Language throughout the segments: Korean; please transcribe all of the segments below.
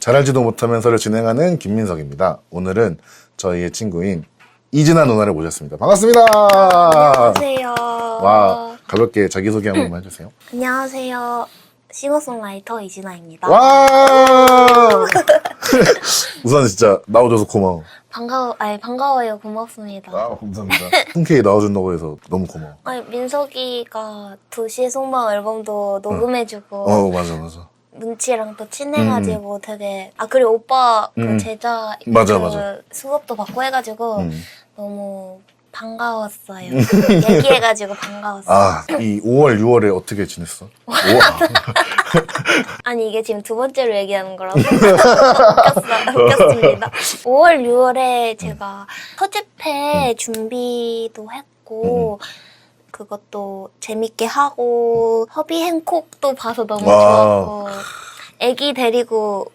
잘알지도 못하면서를 진행하는 김민석입니다. 오늘은 저희의 친구인 이진아 누나를 모셨습니다. 반갑습니다. 안녕하세요. 와, 가볍게 자기소개 한 번만 해주세요. 안녕하세요. 싱어송라이터 이진아입니다. 와! 우선 진짜 나와줘서 고마워. 반가워요. 고맙습니다. 아, 감사합니다. 흔쾌히 나와준다고 해서 너무 고마워. 민석이가 2시의 속마음 앨범도 녹음해주고 맞아. 눈치랑 또 친해가지고 되게 그리고 오빠 그 제자 맞아. 수업도 받고 해가지고 너무 반가웠어요. 얘기해가지고 반가웠어요. 이 5월, 6월에 어떻게 지냈어? 아니 이게 지금 두 번째로 얘기하는 거라서 웃겼습니다. 5월, 6월에 제가 서재패 준비도 했고 그것도 재밌게 하고 허비 행콕도 봐서 너무 좋았고 애기 데리고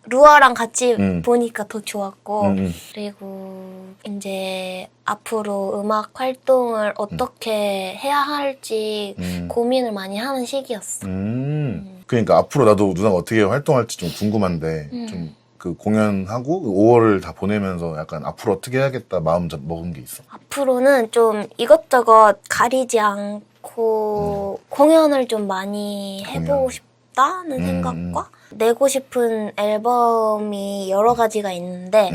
루아랑 같이 보니까 더 좋았고 그리고 이제 앞으로 음악 활동을 어떻게 해야 할지 고민을 많이 하는 시기였어. 그러니까 앞으로 나도 누나가 어떻게 활동할지 좀 궁금한데 좀 그 공연하고 5월을 다 보내면서 약간 앞으로 어떻게 해야겠다 마음 먹은 게 있어? 앞으로는 좀 이것저것 가리지 않고 공연을 좀 많이 해보고 싶다는 생각과 내고 싶은 앨범이 여러 가지가 있는데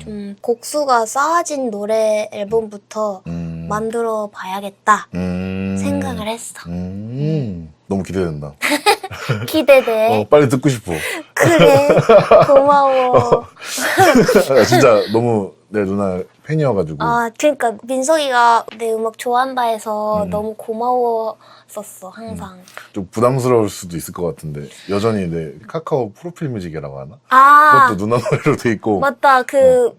좀 곡수가 쌓아진 노래 앨범부터 만들어 봐야겠다 생각을 했어. 너무 기대된다. 기대돼. 빨리 듣고 싶어. 그래. 고마워. 진짜 너무 내 누나 팬이어가지고. 그러니까 민석이가 내 음악 좋아한다 해서 너무 고마웠었어, 항상. 좀 부담스러울 수도 있을 것 같은데 여전히 내 카카오 프로필 뮤직이라고 하나? 그것도 누나 노래로 돼 있고. 맞다.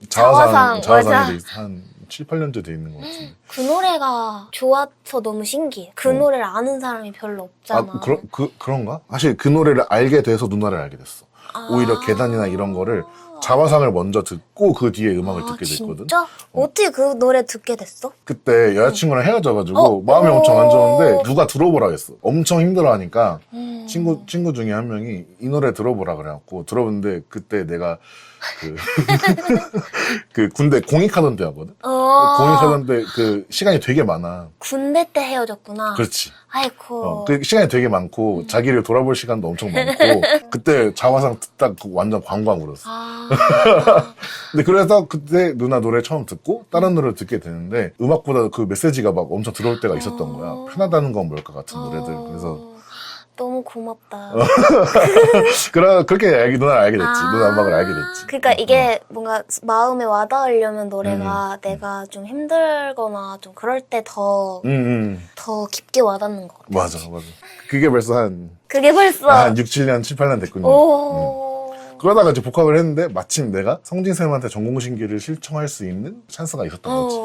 자화상. 자화상이 한 7, 8년째 돼 있는 것 같은데. 그 노래가 좋아서 너무 신기해. 그 노래를 아는 사람이 별로 없잖아. 그런가? 사실 그 노래를 알게 돼서 누나를 알게 됐어. 오히려 계단이나 이런 거를 자화상을 먼저 듣고 그 뒤에 음악을 듣게 됐거든. 진짜? 어떻게 그 노래 듣게 됐어? 그때 여자친구랑 헤어져가지고 마음이 엄청 안 좋은데 누가 들어보라 했어. 엄청 힘들어하니까 친구 중에 한 명이 이 노래 들어보라 그래갖고 들어봤는데 그때 내가 그 군대 공익하던 때였거든. 공익하던 때 그 시간이 되게 많아. 군대 때 헤어졌구나. 그렇지. 아이고. 그 시간이 되게 많고 자기를 돌아볼 시간도 엄청 많고 그때 자화상 듣다 완전 광광 울었어. 근데 그래서 그때 누나 노래 처음 듣고 다른 노래를 듣게 되는데 음악보다 그 메시지가 막 엄청 들어올 때가 있었던 거야. 편하다는 건 뭘까 같은 노래들. 그래서 너무 고맙다. 그렇게 누나를 알게 됐지. 누나 음악을 알게 됐지. 그러니까 이게 뭔가 마음에 와닿으려면 노래가 내가 좀 힘들거나 좀 그럴 때 더 깊게 와닿는 것 같아. 맞아. 그게 벌써 그게 벌써 한 6, 7년, 7, 8년 됐군요. 그러다가 이제 복학을 했는데 마침 내가 성진쌤한테 전공신기를 신청할 수 있는 찬스가 있었던 거지.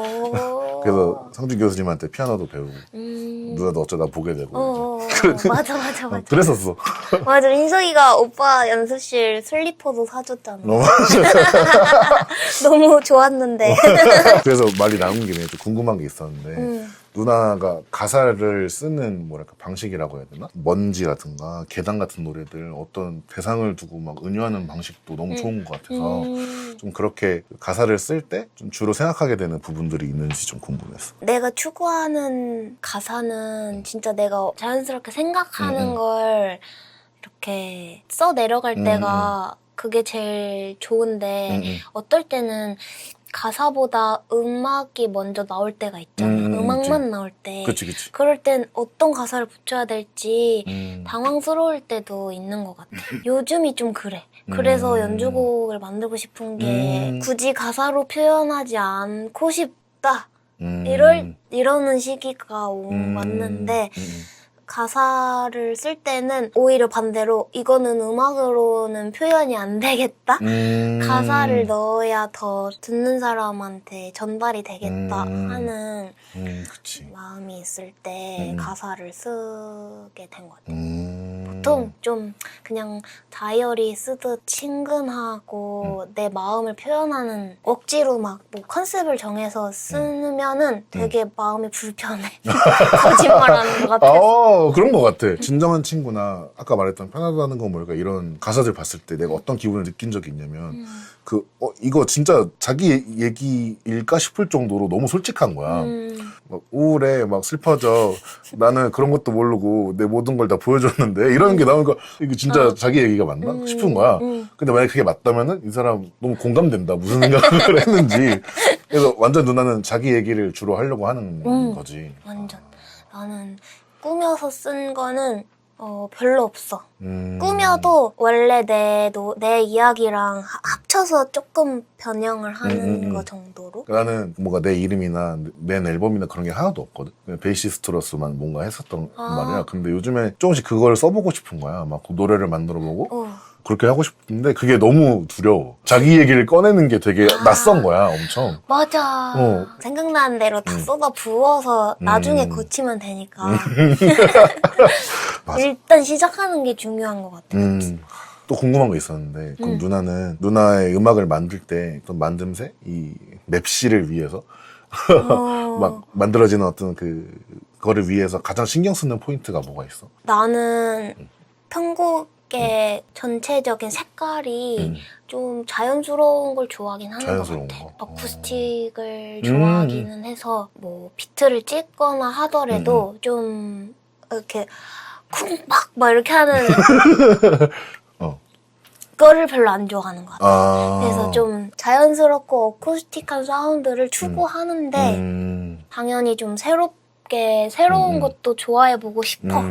그래서 성진 교수님한테 피아노도 배우고 누나도 어쩌다 보게 되고 맞아. 그랬었어. 맞아. 민석이가 오빠 연습실 슬리퍼도 사줬잖아. 너무 좋았는데. 그래서 말이 나온 김에 좀 궁금한 게 있었는데 누나가 가사를 쓰는 뭐랄까 방식이라고 해야 되나? 먼지라든가 계단 같은 노래들 어떤 대상을 두고 막 은유하는 방식도 너무 좋은 것 같아서 좀 그렇게 가사를 쓸 때 좀 주로 생각하게 되는 부분들이 있는지 좀 궁금했어. 내가 추구하는 가사는 진짜 내가 자연스럽게 생각하는 걸 이렇게 써 내려갈 때가 그게 제일 좋은데 어떨 때는 가사보다 음악이 먼저 나올 때가 있잖아. 음악만 그치. 나올 때. 그치. 그럴 땐 어떤 가사를 붙여야 될지 당황스러울 때도 있는 것 같아. 요즘이 좀 그래. 그래서 연주곡을 만들고 싶은 게 굳이 가사로 표현하지 않고 싶다. 이러는 시기가 왔는데 가사를 쓸 때는 오히려 반대로 이거는 음악으로는 표현이 안 되겠다? 가사를 넣어야 더 듣는 사람한테 전달이 되겠다 하는 그치. 마음이 있을 때 가사를 쓰게 된 것 같아요. 보통 좀 그냥 다이어리 쓰듯 친근하고 내 마음을 표현하는 억지로 막 뭐 컨셉을 정해서 쓰면은 되게 마음이 불편해. 거짓말하는 것 같아서. 그런 것 같아. 진정한 친구나 아까 말했던 편하다는 건 뭘까 이런 가사들 봤을 때 내가 어떤 기분을 느낀 적이 있냐면 이거 진짜 자기 얘기일까 싶을 정도로 너무 솔직한 거야. 막 우울해, 막 슬퍼져. 나는 그런 것도 모르고 내 모든 걸 다 보여줬는데 이런 게 나오니까 이게 진짜 자기 얘기가 맞나 싶은 거야. 근데 만약에 그게 맞다면은 이 사람 너무 공감된다. 무슨 생각을 했는지. 그래서 완전 누나는 자기 얘기를 주로 하려고 하는 거지. 완전. 나는 꾸며서 쓴 거는 별로 없어. 꾸며도 원래 내 이야기랑 합쳐서 조금 변형을 하는 거 정도로. 나는 뭔가 내 이름이나 맨 앨범이나 그런 게 하나도 없거든. 그냥 베이시스트로서만 뭔가 했었던 말이야. 근데 요즘에 조금씩 그걸 써보고 싶은 거야. 막 노래를 만들어보고 그렇게 하고 싶은데 그게 너무 두려워. 자기 얘기를 꺼내는 게 되게 낯선 거야, 엄청. 맞아. 생각나는 대로 다 쏟아 부어서 나중에 고치면 되니까. 일단 시작하는 게 중요한 것 같아. 또 궁금한 거 있었는데 그럼 누나는 누나의 음악을 만들 때 어떤 만듦새? 이 맵시를 위해서 막 만들어지는 어떤 그거를 위해서 가장 신경 쓰는 포인트가 뭐가 있어? 나는 편곡의 전체적인 색깔이 좀 자연스러운 걸 좋아하긴 하는 것 자연스러운 같아. 거. 어쿠스틱을 좋아하기는 해서 뭐 비트를 찍거나 하더라도 좀 이렇게 쿵박 막 이렇게 하는 거를 별로 안 좋아하는 것 같아. 그래서 좀 자연스럽고 어쿠스틱한 사운드를 추구하는데 당연히 좀 새로운 것도 좋아해보고 싶어.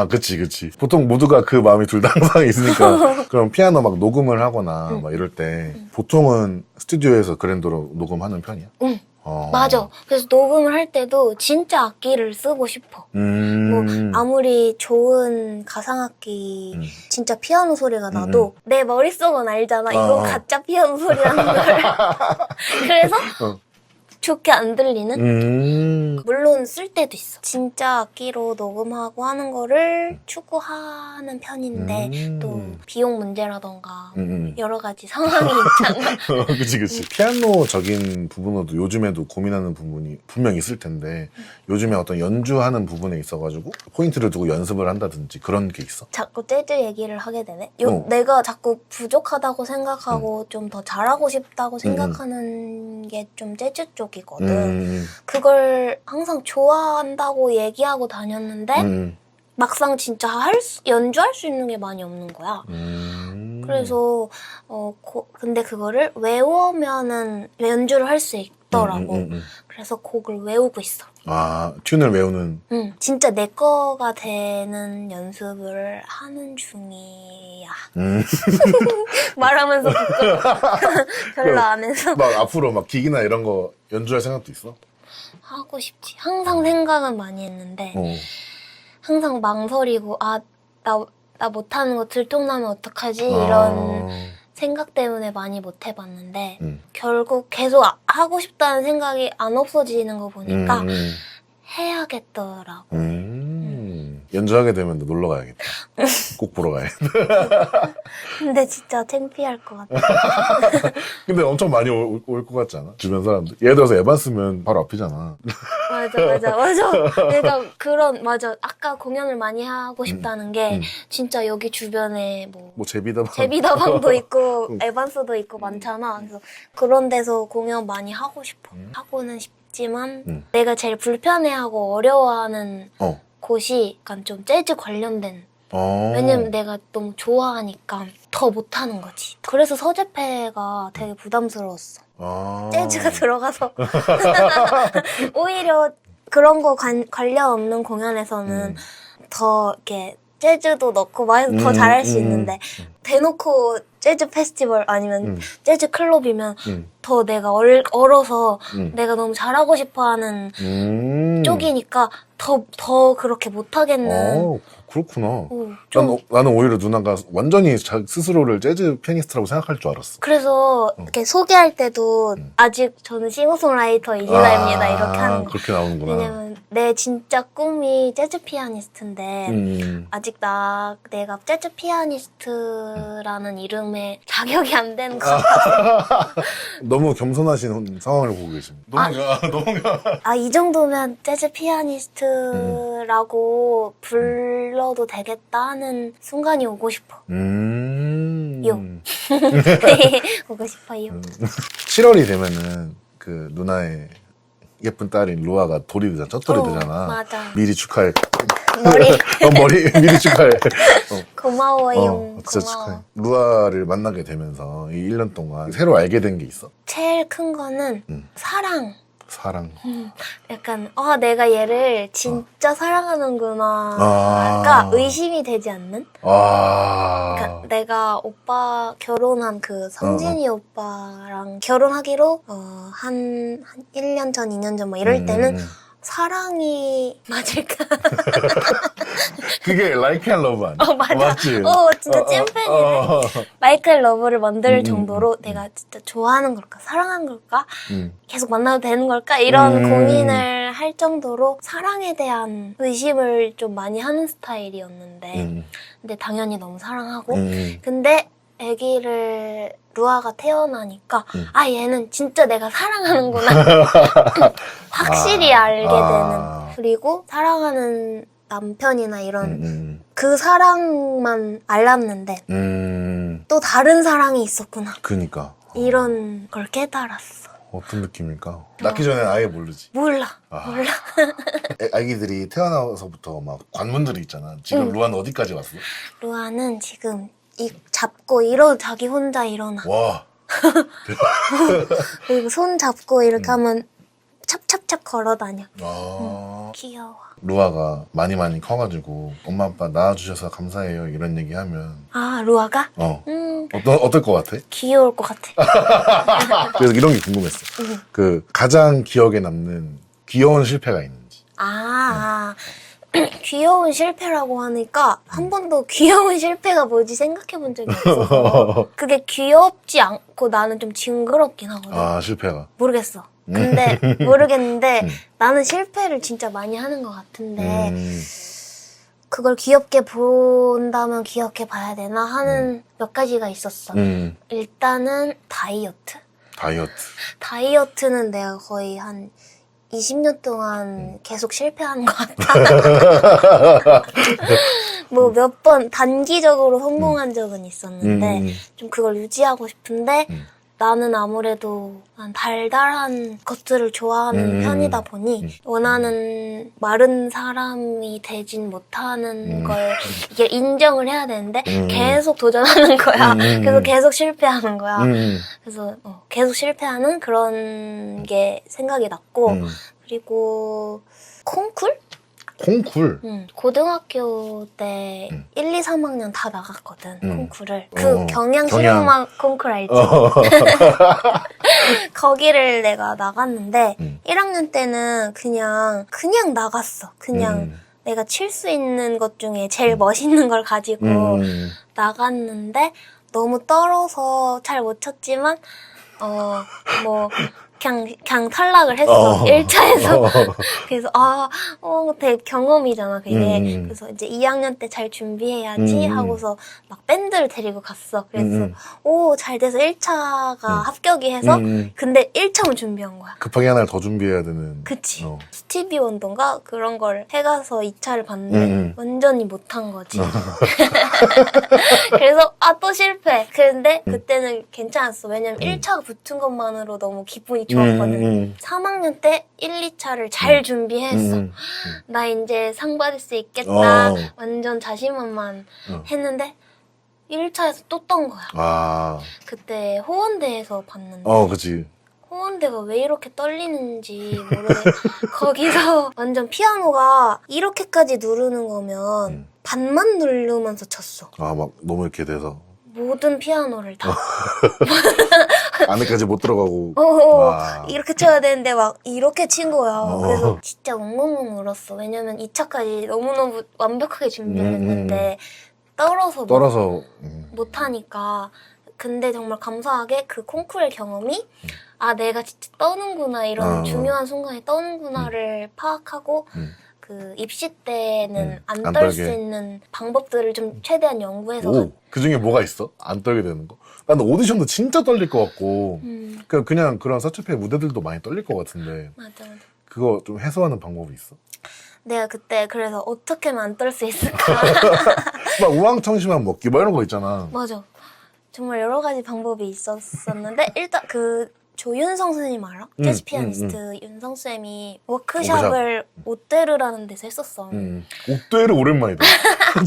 그치. 보통 모두가 그 마음이 둘 다 항상 있으니까. 그럼 피아노 막 녹음을 하거나 막 이럴 때 보통은 스튜디오에서 그랜드로 녹음하는 편이야? 응. 맞아. 그래서 녹음을 할 때도 진짜 악기를 쓰고 싶어. 뭐 아무리 좋은 가상악기 진짜 피아노 소리가 나도 내 머릿속은 알잖아. 이건 가짜 피아노 소리라는 걸. 그래서 좋게 안 들리는? 물론 쓸 때도 있어. 진짜 악기로 녹음하고 하는 거를 추구하는 편인데 또 비용 문제라던가 여러 가지 상황이 있잖아. 그치. 피아노적인 부분으로도 요즘에도 고민하는 부분이 분명 있을 텐데 요즘에 어떤 연주하는 부분에 있어가지고 포인트를 두고 연습을 한다든지 그런 게 있어? 자꾸 재즈 얘기를 하게 되네. 내가 자꾸 부족하다고 생각하고 좀 더 잘하고 싶다고 생각하는 게 좀 재즈 쪽이거든. 그걸 항상 좋아한다고 얘기하고 다녔는데 막상 진짜 연주할 수 있는 게 많이 없는 거야. 그래서 근데 그거를 외우면은 연주를 할 수 있더라고. 그래서 곡을 외우고 있어. 튠을 외우는. 진짜 내 거가 되는 연습을 하는 중이야. 말하면서 부끄러워. 별로 안 해서. 막 앞으로 막 기기나 이런 거 연주할 생각도 있어? 하고 싶지. 항상 생각은 많이 했는데 항상 망설이고 나 못하는 거 들통나면 어떡하지? 이런 생각 때문에 많이 못 해봤는데 결국 계속 하고 싶다는 생각이 안 없어지는 거 보니까 해야겠더라고. 연주하게 되면 너 놀러 가야겠다. 꼭 보러 가야겠다. 근데 진짜 창피할 것 같아. 근데 엄청 많이 올 것 같지 않아? 주변 사람들. 예를 들어서 에반스면 바로 앞이잖아. 맞아. 그러니까 맞아. 아까 공연을 많이 하고 싶다는 게 진짜 여기 주변에 뭐 제비다방도 있고 에반스도 있고 많잖아. 그래서 그런 데서 공연 많이 하고 싶어. 하고는 싶지만 내가 제일 불편해하고 어려워하는 곳이 약간 좀 재즈 관련된. 왜냐면 내가 너무 좋아하니까 더 못하는 거지. 그래서 서재패가 되게 부담스러웠어. 재즈가 들어가서. 오히려 그런 거 관련 없는 공연에서는 더 이렇게 재즈도 넣고 막 해서 더 잘할 수 있는데 대놓고 재즈 페스티벌 아니면 재즈 클럽이면 더 내가 얼어서 내가 너무 잘하고 싶어하는 쪽이니까 더 그렇게 못하겠는 그렇구나. 좀 나는 오히려 누나가 완전히 스스로를 재즈 피아니스트라고 생각할 줄 알았어. 그래서 이렇게 소개할 때도 아직 저는 싱어송라이터 이지라입니다 이렇게 하는 거. 그렇게 나오는구나. 왜냐면 내 진짜 꿈이 재즈 피아니스트인데 아직 내가 재즈 피아니스트라는 이름에 자격이 안 되는 것 같아. 너무 겸손하신 상황을 보고 계십니다. 이 정도면 재즈 피아니스트라고 불러도 되겠다 하는 순간이 오고 싶어. 오고 싶어요. 7월이 되면은 그 누나의 예쁜 딸인 루아가 돌이 되잖아. 첫 돌이 되잖아. 맞아. 미리 축하해. 머리 미리 축하해. 고마워요. 진짜 고마워. 축하해. 루아를 만나게 되면서 이 1년 동안 새로 알게 된 게 있어? 제일 큰 거는 사랑. 사랑. 약간 내가 얘를 진짜 사랑하는구나. 가 의심이 되지 않는? 그러니까 내가 오빠 결혼한 그 성진이 오빠랑 결혼하기로 한 1년 전, 2년 전 막 이럴 때는 사랑이 맞을까? 그게 like and love 아니야? 맞아. 맞지? 진짜 찐팬이네. 마이클 러브를 만들 정도로 내가 진짜 좋아하는 걸까? 사랑하는 걸까? 계속 만나도 되는 걸까? 이런 고민을 할 정도로 사랑에 대한 의심을 좀 많이 하는 스타일이었는데 근데 당연히 너무 사랑하고 근데 아기를 루아가 태어나니까 얘는 진짜 내가 사랑하는구나 확실히 알게 되는. 그리고 사랑하는 남편이나 이런 그 사랑만 알았는데 또 다른 사랑이 있었구나. 그니까. 이런 걸 깨달았어. 어떤 느낌일까? 낳기 전엔 아예 모르지. 몰라. 아기들이 태어나서부터 막 관문들이 있잖아. 지금 루아는 어디까지 왔어? 루아는 지금 잡고 자기 혼자 일어나. 와. 그리고 손 잡고 이렇게 하면 찹찹찹 걸어다녀. 귀여워. 루아가 많이 커가지고 엄마 아빠 낳아주셔서 감사해요 이런 얘기하면 루아가? 어떨 것 같아? 귀여울 것 같아. 그래서 이런 게 궁금했어. 그 가장 기억에 남는 귀여운 실패가 있는지. 귀여운 실패라고 하니까 한 번도 귀여운 실패가 뭐지 생각해 본 적이 없어서 그게 귀엽지 않고 나는 좀 징그럽긴 하거든. 실패가. 모르겠어. 근데 모르겠는데 나는 실패를 진짜 많이 하는 것 같은데 그걸 귀엽게 본다면 귀엽게 봐야 되나 하는 몇 가지가 있었어. 일단은 다이어트는 내가 거의 한 20년 동안 계속 실패한 것 같아. 뭐 몇 번 단기적으로 성공한 적은 있었는데 좀 그걸 유지하고 싶은데 나는 아무래도 달달한 것들을 좋아하는 편이다 보니 원하는 마른 사람이 되진 못하는 걸 이게 인정을 해야 되는데 계속 도전하는 거야. 그래서 계속 실패하는 거야. 그래서 계속 실패하는 그런 게 생각이 났고 그리고 콩쿨? 고등학교 때 1, 2, 3학년 다 나갔거든, 콩쿨을. 경양 실용음악 콩쿨 알지? 거기를 내가 나갔는데 1학년 때는 그냥 나갔어. 내가 칠 수 있는 것 중에 제일 멋있는 걸 가지고 나갔는데 너무 떨어서 잘 못 쳤지만 그냥 탈락을 했어. 1차에서. 그래서, 되게 경험이잖아, 그게. 그래서 이제 2학년 때 잘 준비해야지 하고서 막 밴드를 데리고 갔어. 그래서, 잘 돼서 1차가 합격이 해서, 근데 1차만 준비한 거야. 급하게 하나를 더 준비해야 되는. 그치. 스티비 원더인가? 그런 걸 해가서 2차를 봤는데, 완전히 못한 거지. 그래서, 또 실패. 그런데 그때는 괜찮았어. 왜냐면 1차가 붙은 것만으로 너무 기분이 좋았거든. 3학년 때 1, 2차를 잘 준비했어. 나 이제 상 받을 수 있겠다. 완전 자신만만 했는데 1차에서 또 떤 거야. 그때 호원대에서 봤는데 그치. 호원대가 왜 이렇게 떨리는지 모르겠어. 거기서 완전 피아노가 이렇게까지 누르는 거면 반만 누르면서 쳤어. 막 너무 이렇게 돼서. 모든 피아노를 다. 안에까지 못 들어가고. 와. 이렇게 쳐야 되는데 막 이렇게 친 거야. 어. 그래서 진짜 엉엉엉 울었어. 왜냐면 2차까지 너무너무 완벽하게 준비를 했는데 떨어서 못하니까. 근데 정말 감사하게 그 콩쿠르 경험이 아 내가 진짜 떠는구나 이런 중요한 순간에 떠는구나를 파악하고 그 입시 때는 안 안 떨 수 떨게. 있는 방법들을 좀 최대한 연구해서 오, 그 중에 뭐가 있어? 안 떨게 되는 거? 난 오디션도 진짜 떨릴 것 같고, 그냥 그런 서치페이 무대들도 많이 떨릴 것 같은데, 맞아. 그거 좀 해소하는 방법이 있어? 내가 그때 그래서 어떻게 하면 안 떨 수 있을까? 막 우왕청심한 먹기, 뭐 이런 거 있잖아. 맞아. 정말 여러 가지 방법이 있었었는데 일단 그 조윤성 선생님 알아? 재즈 피아니스트 윤성 쌤이 워크샵을 롯데르라는 데서 했었어. 롯데르 오랜만이다.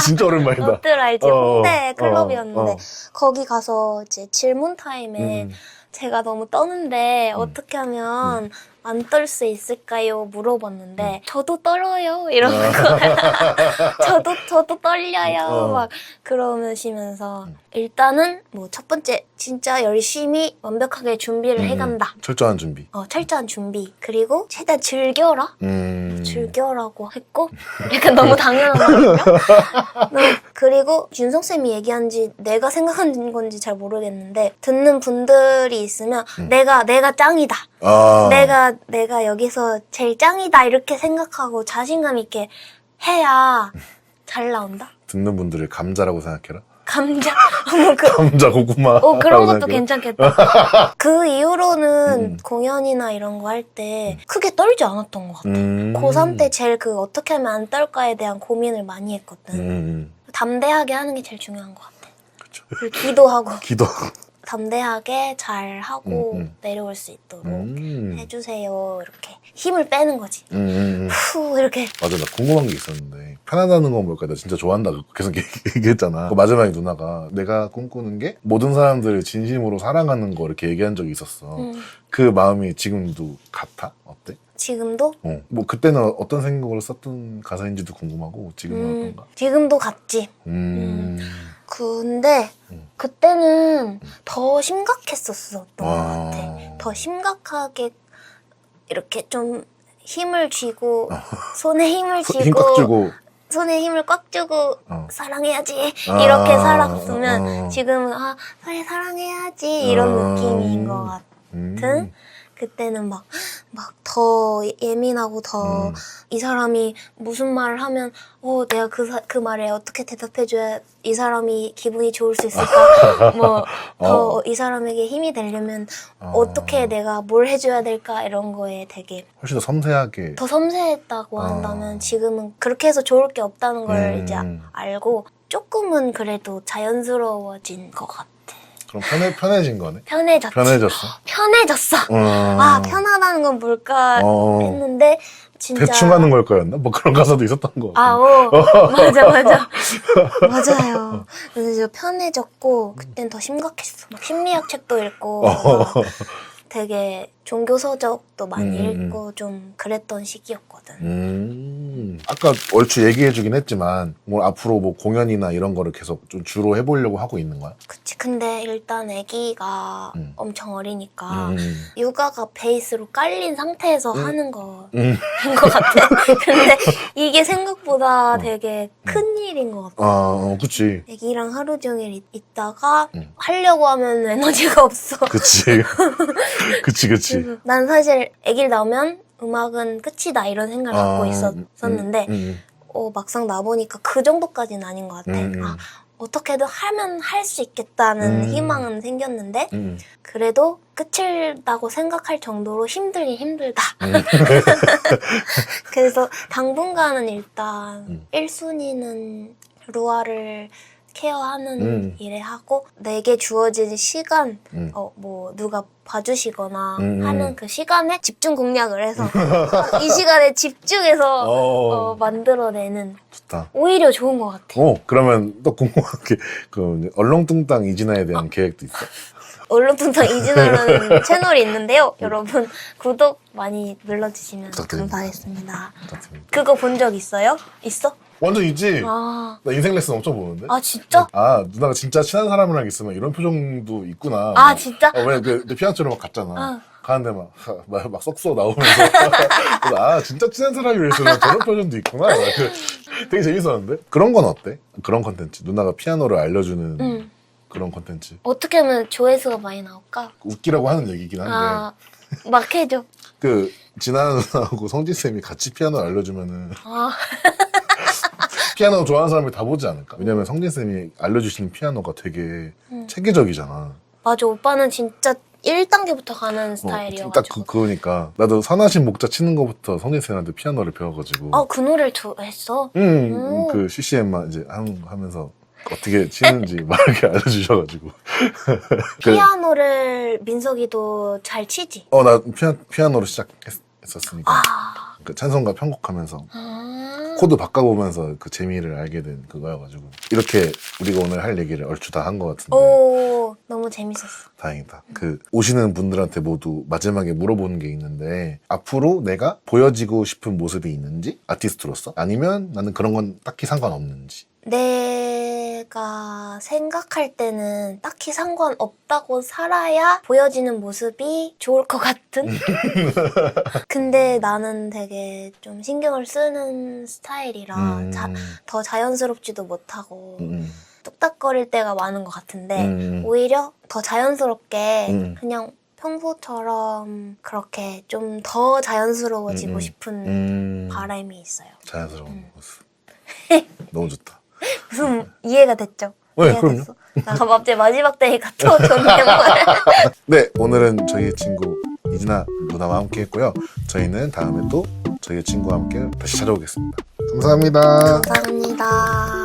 진짜 오랜만이다. 롯데르 알지? 홍대 클럽이었는데 어. 거기 가서 이제 질문 타임에 제가 너무 떠는데 어떻게 하면 안 떨 수 있을까요? 물어봤는데 저도 떨어요 이러는 거야. 저도 떨려요. 막 그러시면서 일단은 뭐 첫 번째 진짜 열심히 완벽하게 준비를 해간다. 철저한 준비. 철저한 준비. 그리고 최대한 즐겨라. 음. 즐겨라고 했고 약간 너무 당연한 말이에요. 그리고 윤성쌤이 얘기한지 내가 생각한 건지 잘 모르겠는데 듣는 분들이 있으면 내가 짱이다. 아. 내가 여기서 제일 짱이다 이렇게 생각하고 자신감 있게 해야 잘 나온다. 듣는 분들을 감자라고 생각해라. 감자. 감자, 고구마. 그런 것도 괜찮겠다. 그 이후로는 공연이나 이런 거 할 때 크게 떨지 않았던 것 같아. 고3 때 제일 그 어떻게 하면 안 떨까에 대한 고민을 많이 했거든. 담대하게 하는 게 제일 중요한 것 같아. 그쵸. 그리고 기도하고. 담대하게 잘 하고 내려올 수 있도록 해주세요. 이렇게 힘을 빼는 거지. 후 이렇게. 맞아, 나 궁금한 게 있었는데 편하다는 건 뭘까? 나 진짜 좋아한다고 계속 얘기했잖아. 그 마지막에 누나가 내가 꿈꾸는 게 모든 사람들을 진심으로 사랑하는 거 이렇게 얘기한 적이 있었어. 그 마음이 지금도 같아? 어때? 지금도? 뭐 그때는 어떤 생각으로 썼던 가사인지도 궁금하고 지금은 어떤가? 지금도 같지. 근데 그때는 더 심각했었던 것 같아. 더 심각하게 이렇게 좀 힘을 쥐고 손에 힘을 쥐고 힘 꽉 주고 손에 힘을 꽉 주고 사랑해야지 이렇게 살았으면 지금은 그래 사랑해야지 이런 느낌인 것 같은 그때는 막 더 예민하고 더 이 사람이 무슨 말을 하면 내가 그 말에 어떻게 대답해줘야 이 사람이 기분이 좋을 수 있을까 뭐 더 이 사람에게 힘이 되려면 어떻게 내가 뭘 해줘야 될까 이런 거에 되게 훨씬 더 섬세하게 더 섬세했다고 한다면 지금은 그렇게 해서 좋을 게 없다는 걸 이제 알고 조금은 그래도 자연스러워진 것 같아. 그럼 편해진 거네? 편해졌지. 편해졌어. 편하다는 건 뭘까 했는데 진짜 대충 하는 걸까였나? 뭐 그런 가사도 있었던 거 같아. 맞아. 맞아요. 그래서 이제 편해졌고 그땐 더 심각했어. 막 심리학 책도 읽고 막 되게 종교 서적도 많이 읽고 좀 그랬던 시기였거든. 아까 얼추 얘기해주긴 했지만 뭐 앞으로 뭐 공연이나 이런 거를 계속 좀 주로 해보려고 하고 있는 거야? 그치. 근데 일단 아기가 엄청 어리니까 육아가 베이스로 깔린 상태에서 하는 거인 것 같아. 근데 이게 생각보다 되게 큰 일인 것 같아. 그치. 아기랑 하루 종일 있다가 하려고 하면 에너지가 없어. 그치. 그치. 난 사실 아기를 낳으면 음악은 끝이다 이런 생각을 갖고 있었는데 막상 나보니까 그 정도까지는 아닌 것 같아. 어떻게든 하면 할 수 있겠다는 희망은 생겼는데 그래도 끝이라고 생각할 정도로 힘들긴 힘들다. 그래서 당분간은 일단 1순위는 루아를 케어하는 일에 하고 내게 주어진 시간 뭐 누가 봐주시거나 하는 그 시간에 집중 공략을 해서 이 시간에 집중해서 만들어내는 좋다. 오히려 좋은 것 같아. 그러면 또 궁금한 게 그 얼렁뚱땅 이진아에 대한 계획도 있어? 얼렁뚱땅 이진아라는 채널이 있는데요. 여러분 구독 많이 눌러주시면 부탁드립니다. 감사하겠습니다. 부탁드립니다. 그거 본 적 있어요? 있어? 완전 있지? 아, 나 인생 레슨 엄청 보는데? 아 진짜? 아, 누나가 진짜 친한 사람이랑 있으면 이런 표정도 있구나. 아 진짜? 왜, 내 피아노처럼 막 갔잖아. 어. 가는데 막 썩소 나오면서. 그래서 아, 진짜 친한 사람이라서 저런 표정도 있구나. 되게 재밌었는데? 그런 건 어때? 그런 컨텐츠. 누나가 피아노를 알려주는 응. 그런 컨텐츠. 어떻게 하면 조회수가 많이 나올까? 웃기라고 하는 얘기긴 한데. 아, 막 해줘. 진아 누나하고 성진쌤이 같이 피아노를 알려주면은 아, 피아노 좋아하는 사람이 다 보지 않을까? 왜냐면 성진쌤이 알려주시는 피아노가 되게 체계적이잖아. 맞아. 오빠는 진짜 1단계부터 가는 스타일이어가지고. 딱 그거니까. 나도 선하신 목자 치는 거부터 성진쌤한테 피아노를 배워가지고. 아, 그 노래를 좋아했어? 그 CCM만 이제 하면서 어떻게 치는지 막 이렇게 알려주셔가지고. 피아노를 민석이도 잘 치지? 나 피아노로 시작했었으니까. 아, 그 찬송가 편곡하면서. 아. 코드 바꿔보면서 그 재미를 알게 된 그거여가지고. 이렇게 우리가 오늘 할 얘기를 얼추 다 한 것 같은데. 오, 너무 재밌었어. 다행이다. 오시는 분들한테 모두 마지막에 물어보는 게 있는데, 앞으로 내가 보여지고 싶은 모습이 있는지? 아티스트로서? 아니면 나는 그런 건 딱히 상관없는지? 내가 생각할 때는 딱히 상관없다고 살아야 보여지는 모습이 좋을 것 같은? 근데 나는 되게 좀 신경을 쓰는 스타일이라 더 자연스럽지도 못하고 뚝딱거릴 때가 많은 것 같은데 오히려 더 자연스럽게 그냥 평소처럼 그렇게 좀 더 자연스러워지고 싶은 바람이 있어요. 자연스러운 모습. 너무 좋다. 무슨 이해가 됐죠? 네, 이해가 그럼요. 됐어. 나 갑자기 마지막 때니까 또 존댓말. 네, 오늘은 저희의 친구 이진아 누나와 함께 했고요. 저희는 다음에 또 저희의 친구와 함께 다시 찾아오겠습니다. 감사합니다. 감사합니다.